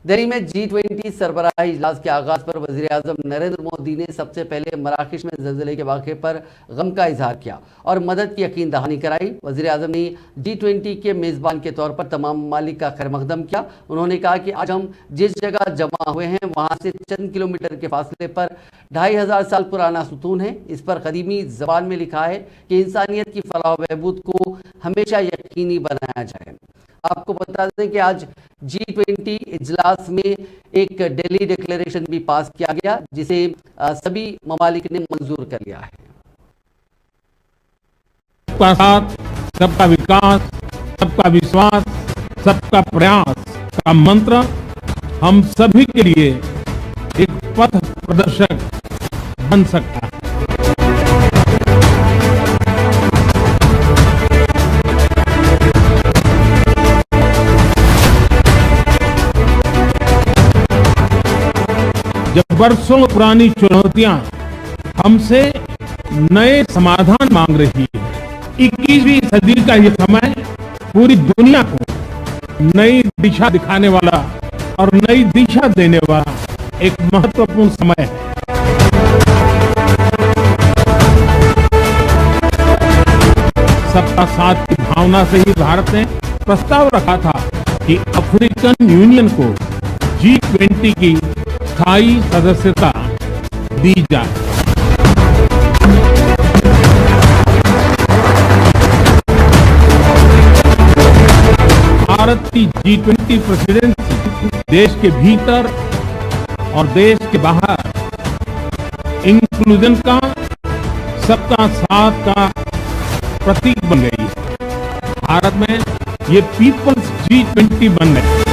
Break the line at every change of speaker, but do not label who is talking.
दिल्ली में G20 सरबराही इजलास के आगाज पर वज़ीर-ए-आज़म नरेंद्र मोदी ने सबसे पहले मराकश में ज़लज़ले के वाक़े पर गम का इजहार किया और मदद की यकीन दहानी कराई। वज़ीर-ए-आज़म ने G20 के मेज़बान के तौर पर तमाम ममालिक का खैर मकदम किया। उन्होंने कहा कि आज हम जिस जगह जमा हुए हैं वहाँ से चंद किलोमीटर के फासले पर 2500 साल पुराना सुतून है। इस पर कदीमी ज़बान में लिखा है कि इंसानियत की फलाह व बहबूद को हमेशा यकीनी बनाया जाए। आपको बता दें कि आज G20 इजलास में एक दिल्ली डिक्लेरेशन भी पास किया गया, जिसे सभी ममालिक ने मंजूर कर लिया है।
सबका साथ, सबका विकास, सबका विश्वास, सबका प्रयास का मंत्र हम सभी के लिए एक पथ प्रदर्शक बन सकता है। जब वर्षों पुरानी चुनौतियां हमसे नए समाधान मांग रही है, 21वीं सदी का ये समय पूरी दुनिया को नई दिशा दिखाने वाला और नई दिशा देने वाला एक महत्वपूर्ण समय है। सबका साथ की भावना से ही भारत ने प्रस्ताव रखा था कि अफ्रीकन यूनियन को G20 की स्थायी सदस्यता दी जाए। भारत की G20 प्रेसिडेंसी देश के भीतर और देश के बाहर इंक्लूजन का, सबका साथ का प्रतीक बन गई है। भारत में ये पीपल्स G20 बन गई।